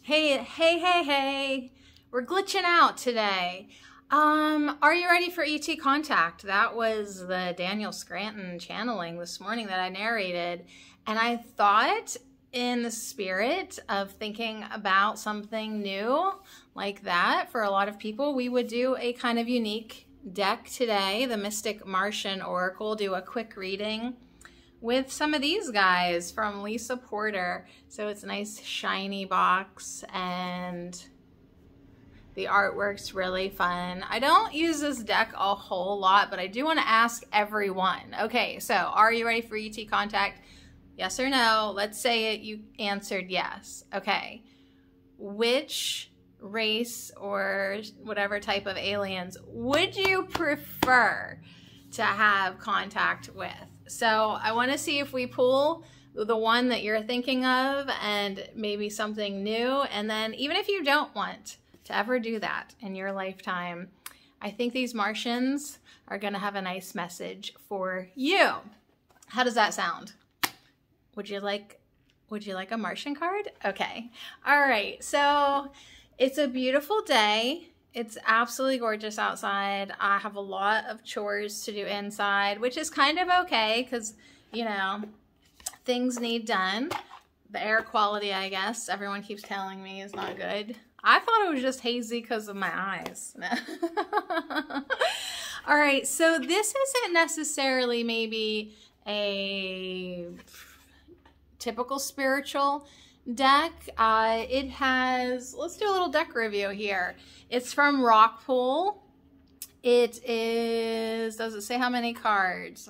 Hey. We're glitching out today. Are you ready for ET Contact? That was the Daniel Scranton channeling this morning that I narrated. And I thought, in the spirit of thinking about something new like that for a lot of people, we would do a kind of unique deck today, the Mystic Martian Oracle, do a quick reading with some of these guys from Lisa Porter. So it's a nice shiny box and the artwork's really fun. I don't use this deck a whole lot, but I do want to ask everyone. Okay, so are you ready for ET Contact? Yes or no? Let's say you answered yes. Okay. Which race or whatever type of aliens would you prefer to have contact with? So I want to see if we pull the one that you're thinking of and maybe something new. And then even if you don't want to ever do that in your lifetime, I think these Martians are going to have a nice message for you. How does that sound? Would you like a Martian card? Okay. All right. So it's a beautiful day. It's absolutely gorgeous outside. I have a lot of chores to do inside, which is kind of okay because, you know, things need done. The air quality, I guess, everyone keeps telling me is not good. I thought it was just hazy because of my eyes. All right, so this isn't necessarily maybe a typical spiritual deck. It has, let's do a little deck review here. It's from Rockpool. It is, does it say how many cards?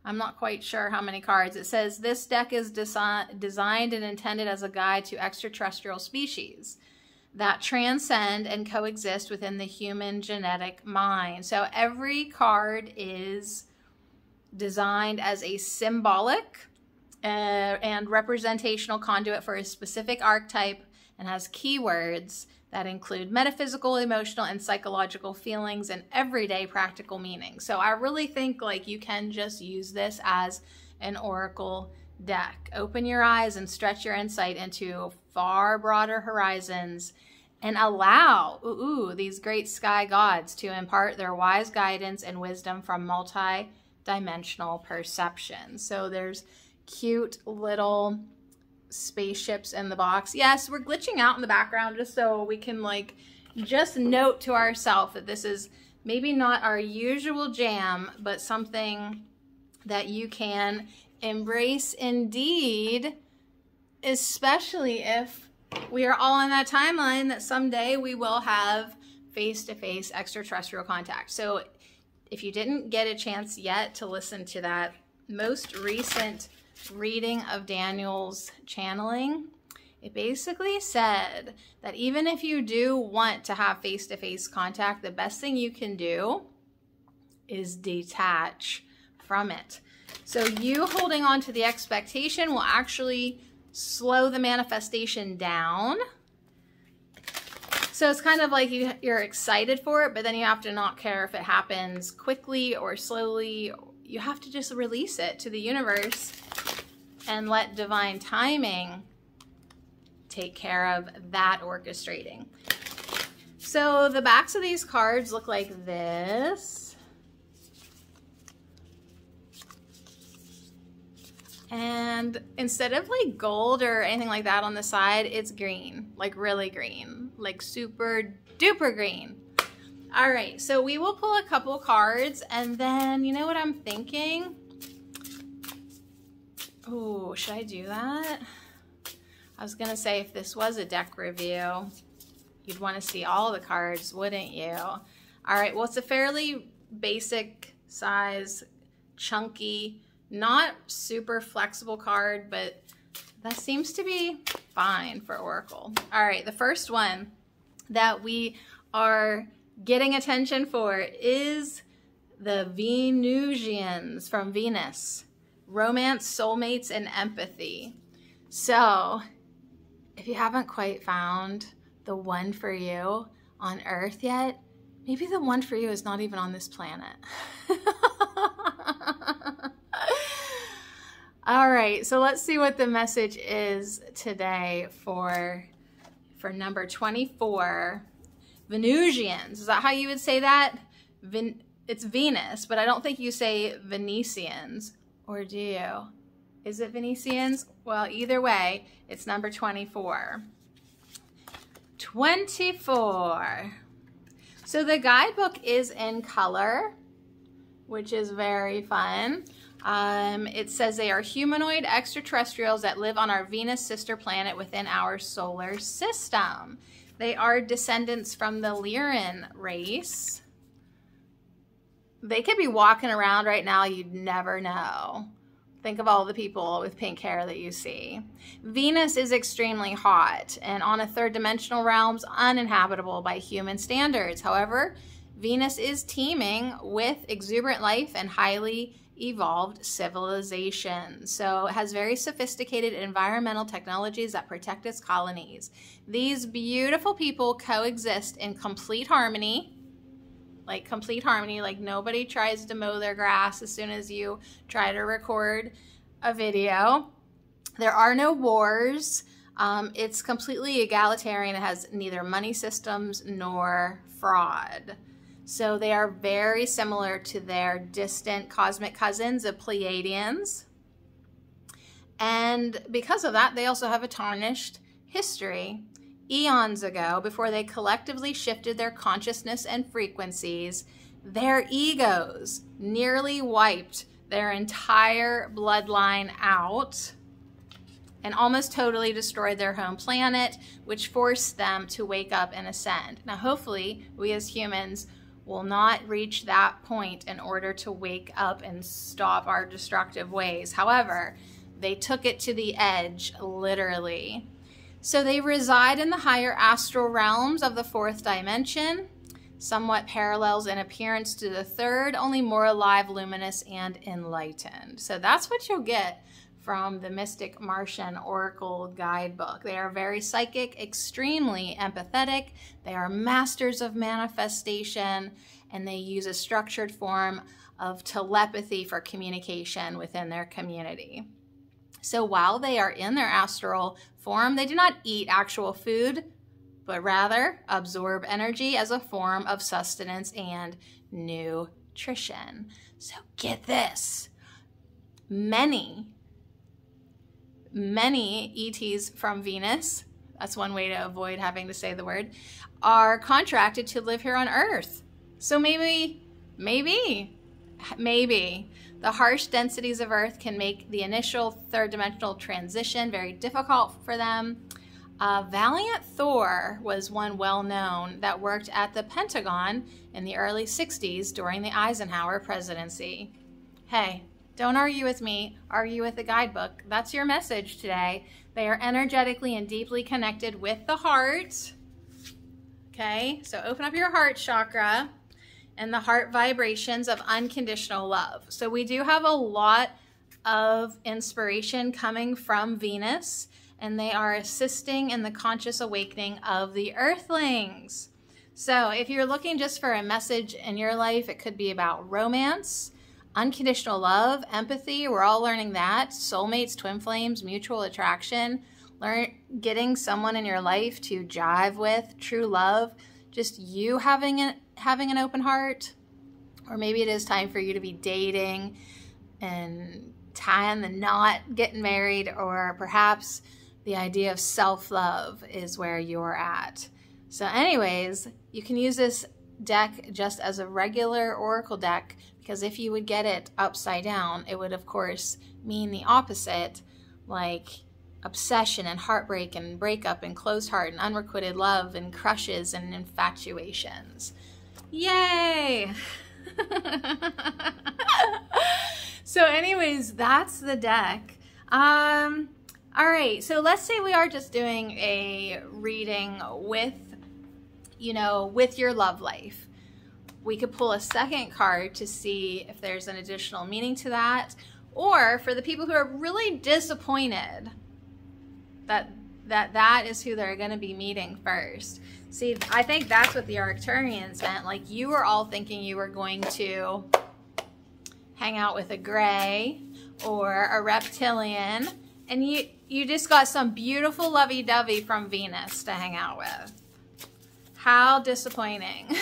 I'm not quite sure how many cards. It says this deck is designed and intended as a guide to extraterrestrial species that transcend and coexist within the human genetic mind. So every card is designed as a symbolic and representational conduit for a specific archetype and has keywords that include metaphysical, emotional, and psychological feelings and everyday practical meaning. So I really think like you can just use this as an oracle deck. Open your eyes and stretch your insight into far broader horizons and allow these great sky gods to impart their wise guidance and wisdom from multi-dimensional perception. So there's cute little spaceships in the box. Yes, we're glitching out in the background just so we can like just note to ourselves that this is maybe not our usual jam, but something that you can embrace indeed, especially if we are all on that timeline that someday we will have face-to-face extraterrestrial contact. So if you didn't get a chance yet to listen to that most recent reading of Daniel's channeling, it basically said that even if you do want to have face-to-face contact, the best thing you can do is detach from it. So you holding on to the expectation will actually slow the manifestation down. So it's kind of like you're excited for it, but then you have to not care if it happens quickly or slowly. You have to just release it to the universe and let divine timing take care of that orchestrating. So the backs of these cards look like this. And instead of like gold or anything like that on the side, it's green, like really green, like super duper green. All right, so we will pull a couple cards and then, you know what I'm thinking? Oh, should I do that? I was gonna say if this was a deck review, you'd wanna see all the cards, wouldn't you? All right, well, it's a fairly basic size, chunky, not super flexible card, but that seems to be fine for Oracle. All right, the first one that we are getting attention for is the Venusians from Venus. Romance, soulmates, and empathy. So if you haven't quite found the one for you on Earth yet, maybe the one for you is not even on this planet. All right, so let's see what the message is today for for number 24, Venusians. Is that how you would say that? It's Venus, but I don't think you say Venetians, or do you? Is it Venetians? Well, either way, it's number 24. 24. So the guidebook is in color, which is very fun. It says they are humanoid extraterrestrials that live on our Venus sister planet within our solar system. They are descendants from the Lyran race. They could be walking around right now, you'd never know. Think of all the people with pink hair that you see. Venus is extremely hot and on a third dimensional realms uninhabitable by human standards. However, Venus is teeming with exuberant life and highly evolved civilization. So it has very sophisticated environmental technologies that protect its colonies. These beautiful people coexist in complete harmony. Like nobody tries to mow their grass as soon as you try to record a video. There are no wars. It's completely egalitarian. It has neither money systems nor fraud. So they are very similar to their distant cosmic cousins, the Pleiadians. And because of that, they also have a tarnished history. Eons ago, before they collectively shifted their consciousness and frequencies, their egos nearly wiped their entire bloodline out and almost totally destroyed their home planet, which forced them to wake up and ascend. Now, hopefully, we as humans will not reach that point in order to wake up and stop our destructive ways. However, they took it to the edge, literally. So they reside in the higher astral realms of the fourth dimension, somewhat parallels in appearance to the third, only more alive, luminous, and enlightened. So that's what you'll get from the Mystic Martian Oracle Guidebook. They are very psychic, extremely empathetic. They are masters of manifestation, and they use a structured form of telepathy for communication within their community. So while they are in their astral form, they do not eat actual food, but rather absorb energy as a form of sustenance and nutrition. So get this, many ETs from Venus, that's one way to avoid having to say the word, are contracted to live here on Earth. So maybe, the harsh densities of Earth can make the initial third dimensional transition very difficult for them. Valiant Thor was one well-known that worked at the Pentagon in the early 60s during the Eisenhower presidency. Hey, don't argue with me, argue with the guidebook. That's your message today. They are energetically and deeply connected with the heart. Okay, so open up your heart chakra and the heart vibrations of unconditional love. So we do have a lot of inspiration coming from Venus, and they are assisting in the conscious awakening of the earthlings. So if you're looking just for a message in your life, it could be about romance, unconditional love, empathy. We're all learning that. Soulmates, twin flames, mutual attraction. Getting someone in your life to jive with, true love. Just you having an open heart. Or maybe it is time for you to be dating and tying the knot, getting married, or perhaps the idea of self-love is where you're at. So anyways, you can use this deck just as a regular oracle deck, because if you would get it upside down, it would of course mean the opposite, like obsession and heartbreak and breakup and closed heart and unrequited love and crushes and infatuations. Yay! So anyways, that's the deck. All right, so let's say we are just doing a reading with, with your love life. We could pull a second card to see if there's an additional meaning to that. Or for the people who are really disappointed that is who they're going to be meeting first. See, I think that's what the Arcturians meant. Like, you were all thinking you were going to hang out with a gray or a reptilian, And you just got some beautiful lovey-dovey from Venus to hang out with. How disappointing.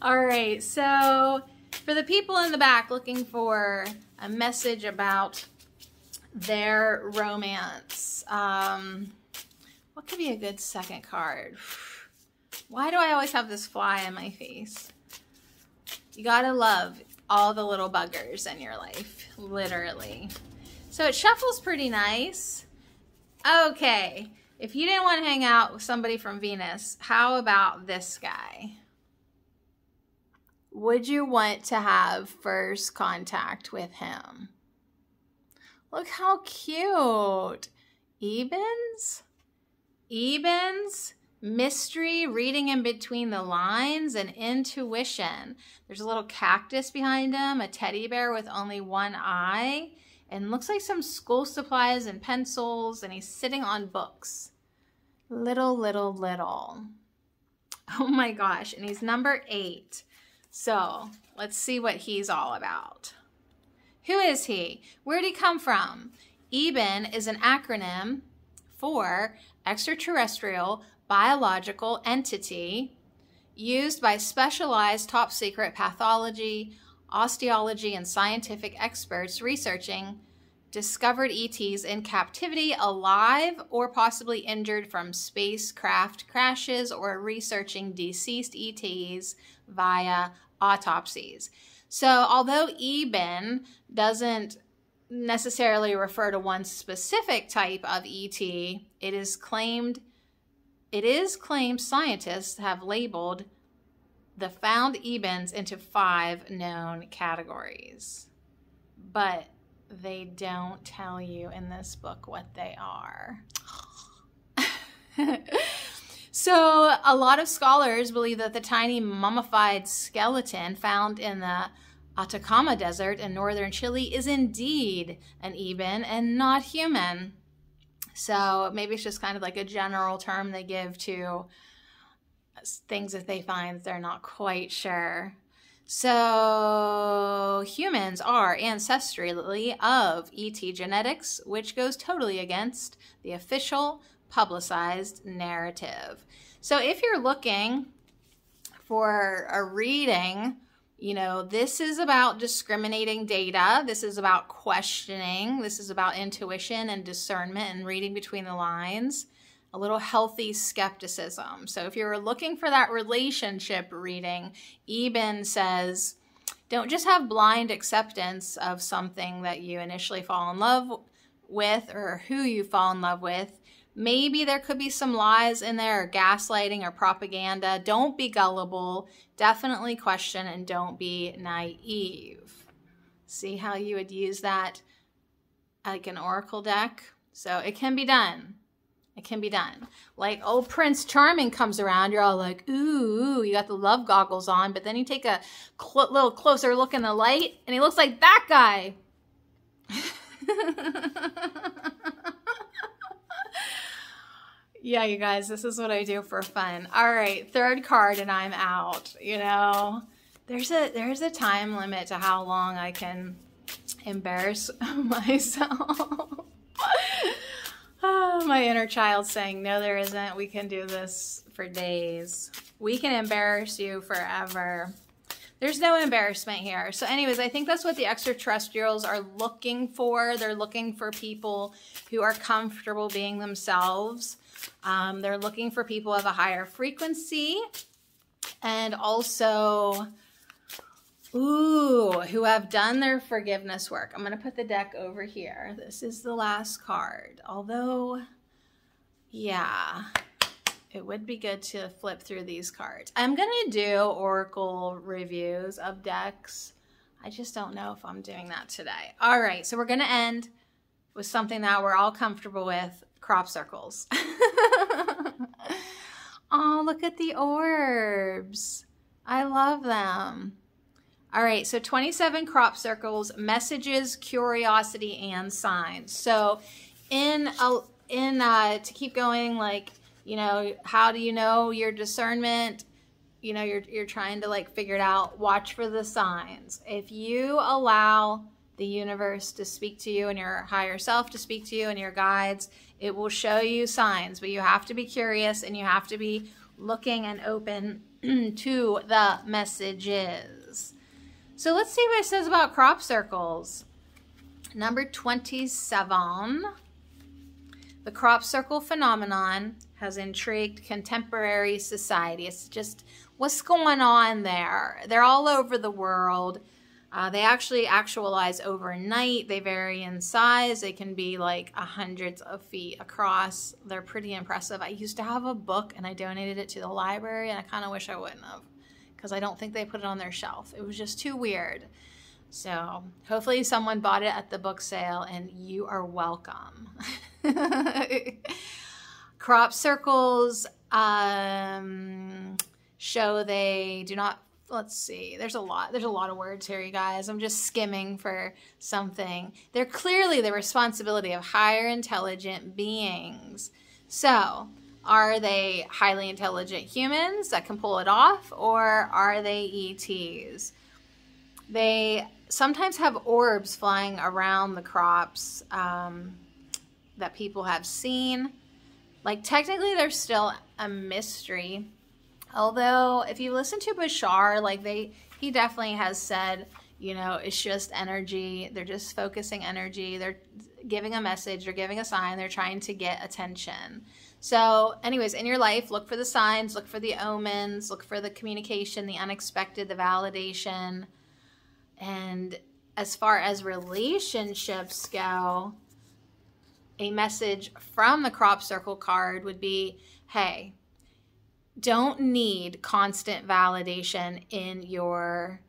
All right, so for the people in the back looking for a message about their romance, what could be a good second card? Why do I always have this fly in my face? You gotta love all the little buggers in your life, literally. So it shuffles pretty nice. Okay, if you didn't want to hang out with somebody from Venus, how about this guy? Would you want to have first contact with him? Look how cute. Ebens? Ebens? Mystery, reading in between the lines, and intuition. There's a little cactus behind him, a teddy bear with only one eye, and looks like some school supplies and pencils, and he's sitting on books. Little, little, little. Oh my gosh, and he's number 8. So let's see what he's all about. Who is he? Where'd he come from? Eben is an acronym for extraterrestrial biological entity used by specialized top secret pathology, osteology, and scientific experts researching discovered ETs in captivity, alive, or possibly injured from spacecraft crashes, or researching deceased ETs via autopsies. So although Eben doesn't necessarily refer to one specific type of ET, it is claimed scientists have labeled the found Ebens into 5 known categories. But they don't tell you in this book what they are. So a lot of scholars believe that the tiny mummified skeleton found in the Atacama Desert in northern Chile is indeed an Eben and not human. So maybe it's just kind of like a general term they give to things that they find they're not quite sure. So humans are ancestrally of ET genetics, which goes totally against the official publicized narrative. So if you're looking for a reading, you know, this is about discriminating data. This is about questioning. This is about intuition and discernment and reading between the lines. A little healthy skepticism. So if you're looking for that relationship reading, Eben says, don't just have blind acceptance of something that you initially fall in love with or who you fall in love with. Maybe there could be some lies in there or gaslighting or propaganda. Don't be gullible. Definitely question and don't be naive. See how you would use that like an oracle deck? So it can be done. It can be done. Like old Prince Charming comes around, you're all like, ooh, you got the love goggles on, but then you take a little closer look in the light and he looks like that guy. Yeah, you guys, this is what I do for fun. All right, 3rd card and I'm out. You know, there's a time limit to how long I can embarrass myself. Oh, my inner child saying, no, there isn't. We can do this for days. We can embarrass you forever. There's no embarrassment here. So anyways, I think that's what the extraterrestrials are looking for. They're looking for people who are comfortable being themselves. They're looking for people of a higher frequency and also, who have done their forgiveness work. I'm going to put the deck over here. This is the last card. Although, yeah, it would be good to flip through these cards. I'm going to do oracle reviews of decks. I just don't know if I'm doing that today. All right, so we're going to end with something that we're all comfortable with, crop circles. Oh, look at the orbs. I love them. All right, so 27 crop circles, messages, curiosity, and signs. So to keep going, like, you know, how do you know your discernment? You know, you're trying to like figure it out. Watch for the signs. If you allow the universe to speak to you and your higher self to speak to you and your guides. It will show you signs, but you have to be curious and you have to be looking and open to the messages. So let's see what it says about crop circles. Number 27. The crop circle phenomenon has intrigued contemporary society. It's just what's going on there. They're all over the world. They actually actualize overnight. They vary in size. They can be like hundreds of feet across. They're pretty impressive. I used to have a book and I donated it to the library, and I kind of wish I wouldn't have, because I don't think they put it on their shelf. It was just too weird. So hopefully someone bought it at the book sale, and you are welcome. Crop circles show they do not, let's see, there's a lot of words here, you guys. I'm just skimming for something. They're clearly the responsibility of higher intelligent beings. So are they highly intelligent humans that can pull it off, or are they ETs? They sometimes have orbs flying around the crops that people have seen. Like, technically they're still a mystery. Although if you listen to Bashar, like he definitely has said, you know, it's just energy. They're just focusing energy. They're giving a message. They're giving a sign. They're trying to get attention. So anyways, in your life, look for the signs, look for the omens, look for the communication, the unexpected, the validation. And as far as relationships go, a message from the crop circle card would be, hey, don't need constant validation in your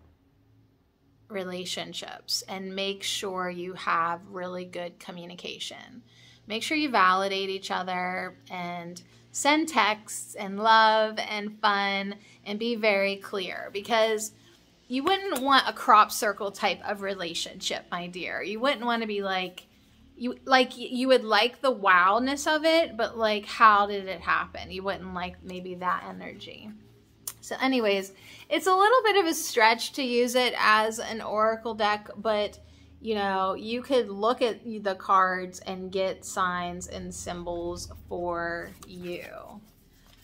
relationships, and make sure you have really good communication. Make sure you validate each other and send texts and love and fun and be very clear, because you wouldn't want a crop circle type of relationship, my dear. You wouldn't want to be like, you would like the wowness of it, but like, how did it happen? You wouldn't like maybe that energy. So anyways, it's a little bit of a stretch to use it as an oracle deck, but you know, you could look at the cards and get signs and symbols for you.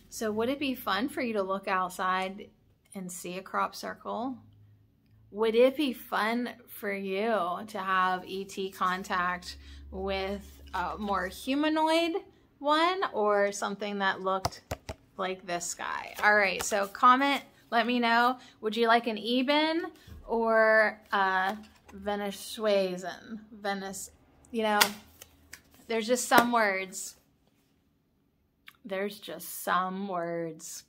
So would it be fun for you to look outside and see a crop circle? Would it be fun for you to have ET contact with a more humanoid one, or something that looked like this guy? All right, so comment, let me know. Would you like an Eben or a Venezuelan? You know, there's just some words. There's just some words.